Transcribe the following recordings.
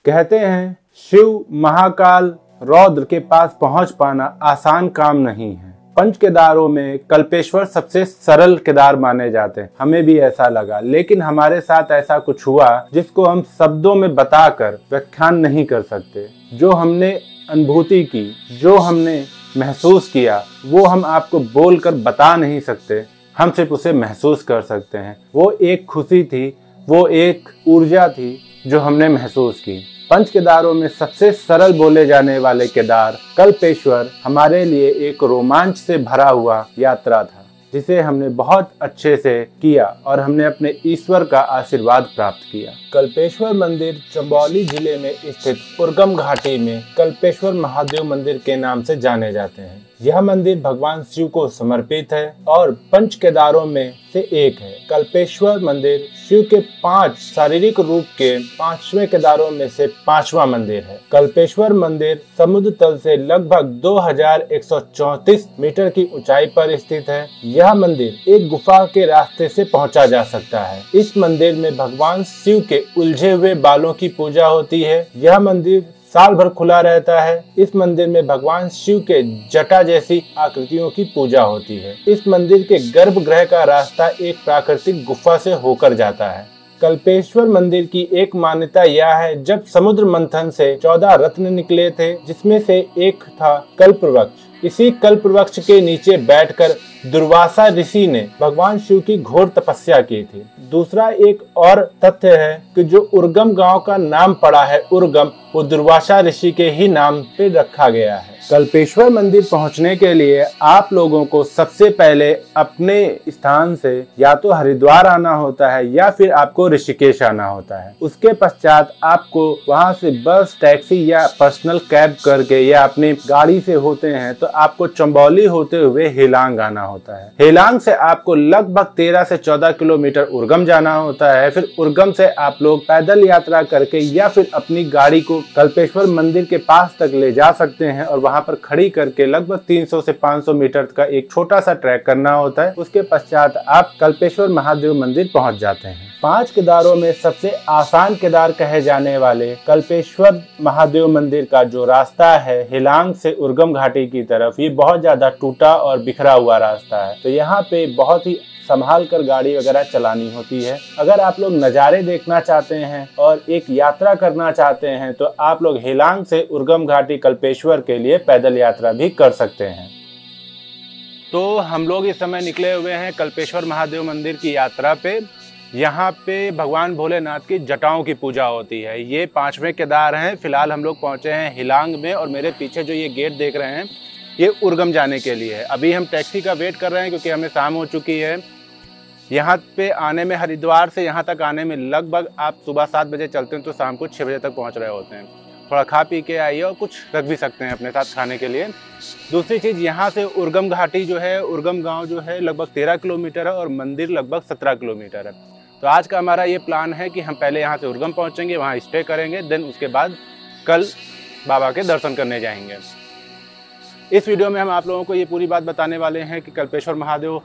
कहते हैं शिव महाकाल रौद्र के पास पहुंच पाना आसान काम नहीं है। पंच केदारों में कल्पेश्वर सबसे सरल केदार माने जाते हैं, हमें भी ऐसा लगा, लेकिन हमारे साथ ऐसा कुछ हुआ जिसको हम शब्दों में बताकर व्याख्यान नहीं कर सकते। जो हमने अनुभूति की, जो हमने महसूस किया, वो हम आपको बोलकर बता नहीं सकते, हम सिर्फ उसे महसूस कर सकते हैं। वो एक खुशी थी, वो एक ऊर्जा थी जो हमने महसूस की। पंच केदारों में सबसे सरल बोले जाने वाले केदार कल्पेश्वर हमारे लिए एक रोमांच से भरा हुआ यात्रा था, जिसे हमने बहुत अच्छे से किया और हमने अपने ईश्वर का आशीर्वाद प्राप्त किया। कल्पेश्वर मंदिर चंबौली जिले में स्थित उर्गम घाटी में कल्पेश्वर महादेव मंदिर के नाम से जाने जाते हैं। यह मंदिर भगवान शिव को समर्पित है और पंच केदारों में से एक है। कल्पेश्वर मंदिर शिव के 5 शारीरिक रूप के 5वें केदारों में से 5वां मंदिर है। कल्पेश्वर मंदिर समुद्र तल से लगभग 2134 मीटर की ऊंचाई पर स्थित है। यह मंदिर एक गुफा के रास्ते से पहुंचा जा सकता है। इस मंदिर में भगवान शिव के उलझे हुए बालों की पूजा होती है। यह मंदिर साल भर खुला रहता है। इस मंदिर में भगवान शिव के जटा जैसी आकृतियों की पूजा होती है। इस मंदिर के गर्भगृह का रास्ता एक प्राकृतिक गुफा से होकर जाता है। कल्पेश्वर मंदिर की एक मान्यता यह है, जब समुद्र मंथन से 14 रत्न निकले थे, जिसमें से एक था कल्पवृक्ष। इसी कल्पवृक्ष के नीचे बैठकर दुर्वासा ऋषि ने भगवान शिव की घोर तपस्या की थी। दूसरा एक और तथ्य है कि जो उर्गम गांव का नाम पड़ा है उर्गम, वो दुर्वासा ऋषि के ही नाम पे रखा गया है। कल्पेश्वर मंदिर पहुंचने के लिए आप लोगों को सबसे पहले अपने स्थान से या तो हरिद्वार आना होता है या फिर आपको ऋषिकेश आना होता है। उसके पश्चात आपको वहां से बस, टैक्सी या पर्सनल कैब करके या अपनी गाड़ी से होते हैं तो आपको चंबौली होते हुए हेलांग आना होता है। हेलांग से आपको लगभग 13 से 14 किलोमीटर उर्गम जाना होता है। फिर उर्गम से आप लोग पैदल यात्रा करके या फिर अपनी गाड़ी को कल्पेश्वर मंदिर के पास तक ले जा सकते हैं और वहां पर खड़ी करके लगभग 300 से 500 मीटर का एक छोटा सा ट्रैक करना होता है। उसके पश्चात आप कल्पेश्वर महादेव मंदिर पहुंच जाते हैं। 5 केदारों में सबसे आसान केदार कहे जाने वाले कल्पेश्वर महादेव मंदिर का जो रास्ता है हेलांग से उर्गम घाटी की तरफ, ये बहुत ज्यादा टूटा और बिखरा हुआ रास्ता है। तो यहाँ पे बहुत ही संभाल कर गाड़ी वगैरह चलानी होती है। अगर आप लोग नज़ारे देखना चाहते हैं और एक यात्रा करना चाहते हैं तो आप लोग हेलांग से उर्गम घाटी कल्पेश्वर के लिए पैदल यात्रा भी कर सकते हैं। तो हम लोग इस समय निकले हुए हैं कल्पेश्वर महादेव मंदिर की यात्रा पे। यहाँ पे भगवान भोलेनाथ की जटाओं की पूजा होती है। ये 5वें केदार हैं। फिलहाल हम लोग पहुँचे हैं हिलांग में और मेरे पीछे जो ये गेट देख रहे हैं ये उर्गम जाने के लिए है। अभी हम टैक्सी का वेट कर रहे हैं क्योंकि हमें शाम हो चुकी है। यहाँ पे आने में, हरिद्वार से यहाँ तक आने में लगभग आप सुबह 7 बजे चलते हैं तो शाम को 6 बजे तक पहुँच रहे होते हैं। थोड़ा खा पी के आइए और कुछ रख भी सकते हैं अपने साथ खाने के लिए। दूसरी चीज़, यहाँ से उर्गम घाटी जो है, उर्गम गांव जो है लगभग 13 किलोमीटर है और मंदिर लगभग 17 किलोमीटर है। तो आज का हमारा ये प्लान है कि हम पहले यहाँ से उर्गम पहुँचेंगे, वहाँ स्टे करेंगे, देन उसके बाद कल बाबा के दर्शन करने जाएंगे। इस वीडियो में हम आप लोगों को ये पूरी बात बताने वाले हैं कि कल्पेश्वर महादेव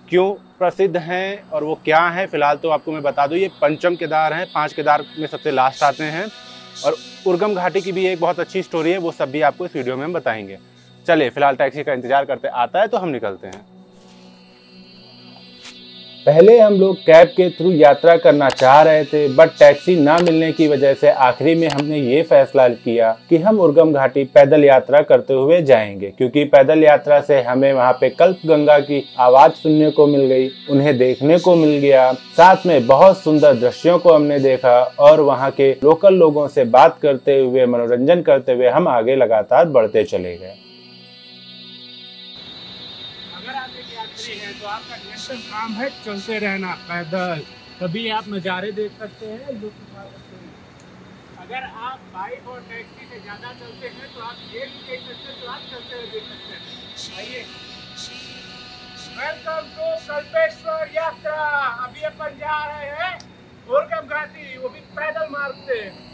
क्यों प्रसिद्ध हैं और वो क्या हैं। फिलहाल तो आपको मैं बता दूं ये पंचम केदार हैं, 5 केदार में सबसे लास्ट आते हैं और उर्गम घाटी की भी एक बहुत अच्छी स्टोरी है, वो सब भी आपको इस वीडियो में हम बताएंगे। चलिए फिलहाल टैक्सी का इंतजार करते, आता है तो हम निकलते हैं। पहले हम लोग कैब के थ्रू यात्रा करना चाह रहे थे, बट टैक्सी ना मिलने की वजह से आखिरी में हमने ये फैसला किया कि हम उर्गम घाटी पैदल यात्रा करते हुए जाएंगे, क्योंकि पैदल यात्रा से हमें वहाँ पे कल्पगंगा की आवाज सुनने को मिल गई, उन्हें देखने को मिल गया, साथ में बहुत सुंदर दृश्यों को हमने देखा और वहाँ के लोकल लोगों से बात करते हुए, मनोरंजन करते हुए हम आगे लगातार बढ़ते चले गए। तो आपका निरंतर काम है चलते रहना पैदल, तभी आप नज़ारे देख सकते हैं, लुत्फ उठा सकते हैं। अगर आप बाइक और टैक्सी से ज़्यादा चलते हैं तो आप ये भी देख सकते हैं, तो आप चलते हुए देख सकते हैं। आइए, वेलकम टू कल्पेश्वर यात्रा। अभी अपन जा रहे हैं उर्गम घाटी, वो भी पैदल मार्ग से।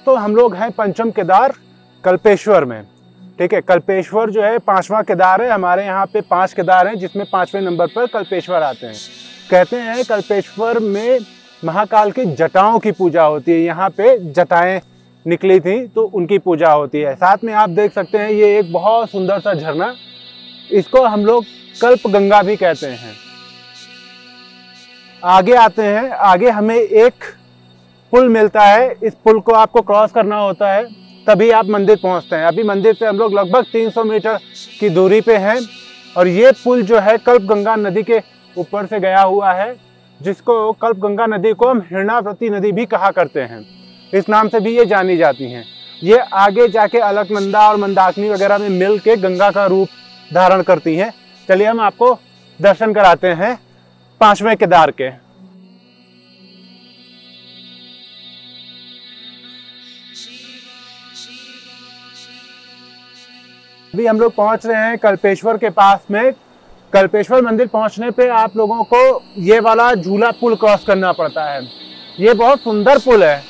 दोस्तों हम लोग हैं पंचम केदार कल्पेश्वर में। ठीक है, कल्पेश्वर जो है 5वां केदार है। हमारे यहाँ पे 5 केदार हैं जिसमें 5वें नंबर पर कल्पेश्वर आते हैं। कहते हैं कल्पेश्वर में महाकाल की जटाओं की पूजा होती है। यहाँ पे जटाएं निकली थी तो उनकी पूजा होती है। साथ में आप देख सकते हैं ये एक बहुत सुंदर सा झरना, इसको हम लोग कल्प गंगा भी कहते हैं। आगे आते हैं, आगे हमें एक पुल मिलता है। इस पुल को आपको क्रॉस करना होता है तभी आप मंदिर पहुंचते हैं। अभी मंदिर से हम लोग लगभग 300 मीटर की दूरी पे हैं और ये पुल जो है कल्प गंगा नदी के ऊपर से गया हुआ है, जिसको कल्प गंगा नदी को हम हिरणावती नदी भी कहा करते हैं। इस नाम से भी ये जानी जाती हैं। ये आगे जाके अलकनंदा और मंदाकिनी वगैरह में मिल के गंगा का रूप धारण करती हैं। चलिए हम आपको दर्शन कराते हैं 5वें केदार के। अभी हम लोग पहुंच रहे हैं कल्पेश्वर के पास में। कल्पेश्वर मंदिर पहुंचने पे आप लोगों को ये वाला झूला पुल क्रॉस करना पड़ता है। ये बहुत सुंदर पुल है।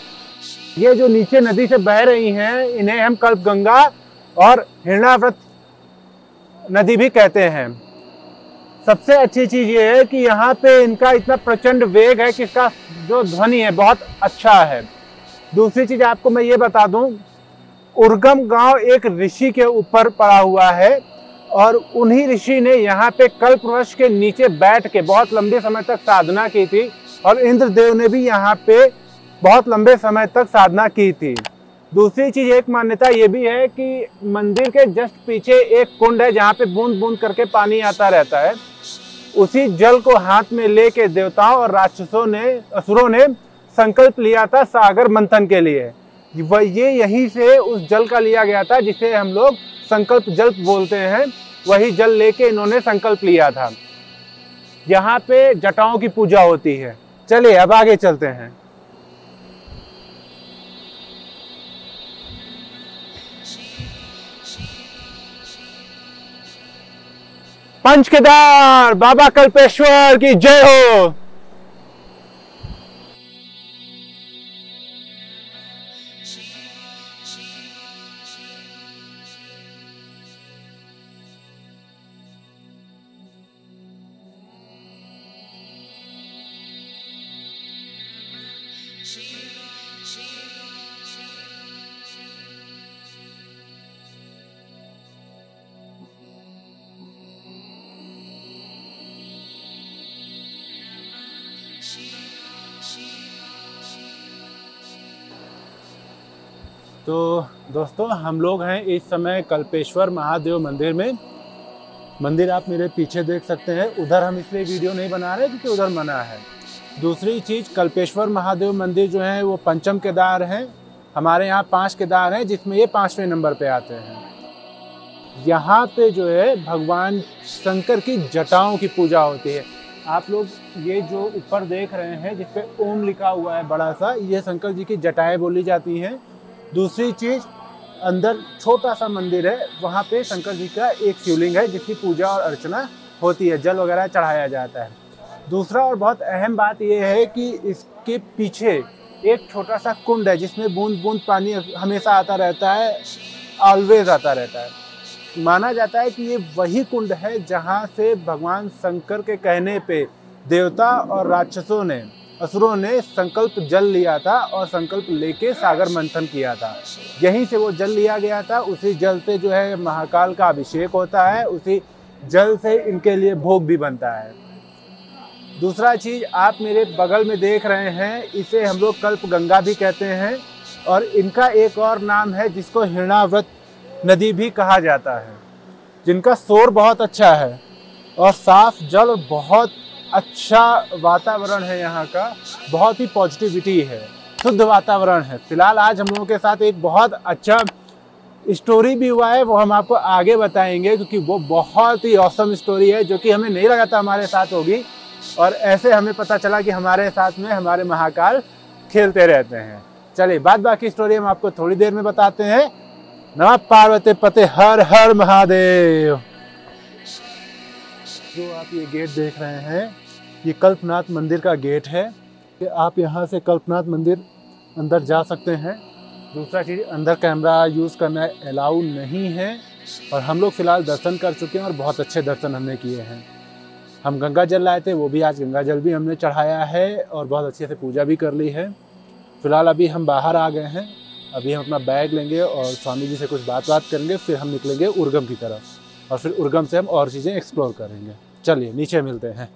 ये जो नीचे नदी से बह रही हैं इन्हें हम कल्प गंगा और हिरणावत नदी भी कहते हैं। सबसे अच्छी चीज ये है कि यहाँ पे इनका इतना प्रचंड वेग है कि इसका जो ध्वनि है बहुत अच्छा है। दूसरी चीज आपको मैं ये बता दूं, उर्गम गांव एक ऋषि के ऊपर पड़ा हुआ है और उन्हीं ऋषि ने यहाँ पे कल्पवृक्ष के नीचे बैठ के बहुत लंबे समय तक साधना की थी और इंद्रदेव ने भी यहाँ पे बहुत लंबे समय तक साधना की थी। दूसरी चीज एक मान्यता ये भी है कि मंदिर के जस्ट पीछे एक कुंड है जहाँ पे बूंद बूंद करके पानी आता रहता है। उसी जल को हाथ में लेके देवताओं और राक्षसों ने, असुरों ने संकल्प लिया था सागर मंथन के लिए। ये यहीं से उस जल का लिया गया था जिसे हम लोग संकल्प जल बोलते हैं। वही जल लेके इन्होंने संकल्प लिया था। यहाँ पे जटाओं की पूजा होती है। चलिए अब आगे चलते हैं। पंच केदार बाबा कल्पेश्वर की जय हो। तो दोस्तों हम लोग हैं इस समय कल्पेश्वर महादेव मंदिर में। मंदिर आप मेरे पीछे देख सकते हैं। उधर हम इसलिए वीडियो नहीं बना रहे क्योंकि उधर मना है। दूसरी चीज़, कल्पेश्वर महादेव मंदिर जो है वो पंचम केदार हैं। हमारे यहाँ 5 केदार हैं जिसमें ये 5वें नंबर पे आते हैं। यहाँ पे जो है भगवान शंकर की जटाओं की पूजा होती है। आप लोग ये जो ऊपर देख रहे हैं जिसपे ओम लिखा हुआ है बड़ा सा, ये शंकर जी की जटाएं बोली जाती हैं। दूसरी चीज़, अंदर छोटा सा मंदिर है, वहाँ पे शंकर जी का एक शिवलिंग है जिसकी पूजा और अर्चना होती है, जल वगैरह चढ़ाया जाता है। दूसरा और बहुत अहम बात यह है कि इसके पीछे एक छोटा सा कुंड है जिसमें बूंद बूंद पानी हमेशा आता रहता है, ऑलवेज आता रहता है। माना जाता है कि ये वही कुंड है जहाँ से भगवान शंकर के कहने पे देवता और राक्षसों ने, असुरों ने संकल्प जल लिया था और संकल्प लेके सागर मंथन किया था। यहीं से वो जल लिया गया था। उसी जल से जो है महाकाल का अभिषेक होता है, उसी जल से इनके लिए भोग भी बनता है। दूसरा चीज़ आप मेरे बगल में देख रहे हैं, इसे हम लोग कल्प गंगा भी कहते हैं और इनका एक और नाम है जिसको हिरणावत नदी भी कहा जाता है, जिनका शोर बहुत अच्छा है और साफ जल, बहुत अच्छा वातावरण है यहाँ का, बहुत ही पॉजिटिविटी है, शुद्ध वातावरण है। फिलहाल आज हम लोगों के साथ एक बहुत अच्छा स्टोरी भी हुआ है, वो हम आपको आगे बताएंगे क्योंकि वो बहुत ही ऑसम स्टोरी है जो कि हमें नहीं लगा था हमारे साथ होगी और ऐसे हमें पता चला कि हमारे साथ में हमारे महाकाल खेलते रहते हैं। चलिए बाकी स्टोरी हम आपको थोड़ी देर में बताते हैं। नमः पार्वती पते हर हर महादेव। जो आप ये गेट देख रहे हैं ये कल्पनाथ मंदिर का गेट है। आप यहाँ से कल्पनाथ मंदिर अंदर जा सकते हैं दूसरा चीज़, अंदर कैमरा यूज़ करना अलाउ नहीं है। और हम लोग फ़िलहाल दर्शन कर चुके हैं और बहुत अच्छे दर्शन हमने किए हैं। हम गंगा जल लाए थे, वो भी आज गंगा जल भी हमने चढ़ाया है और बहुत अच्छे से पूजा भी कर ली है। फ़िलहाल अभी हम बाहर आ गए हैं, अभी हम अपना बैग लेंगे और स्वामी जी से कुछ बात करेंगे, फिर हम निकलेंगे उर्गम की तरफ और फिर उर्गम से हम और चीज़ें एक्सप्लोर करेंगे। चलिए नीचे मिलते हैं।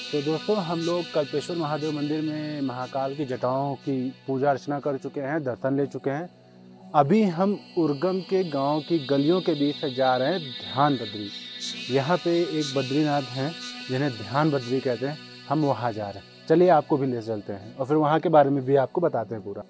तो दोस्तों, हम लोग कल्पेश्वर महादेव मंदिर में महाकाल की जटाओं की पूजा अर्चना कर चुके हैं, दर्शन ले चुके हैं। अभी हम उर्गम के गांव की गलियों के बीच से जा रहे हैं ध्यान बद्री। यहाँ पे एक बद्रीनाथ हैं जिन्हें ध्यान बद्री कहते हैं, हम वहाँ जा रहे हैं। चलिए आपको भी ले चलते हैं और फिर वहाँ के बारे में भी आपको बताते हैं पूरा।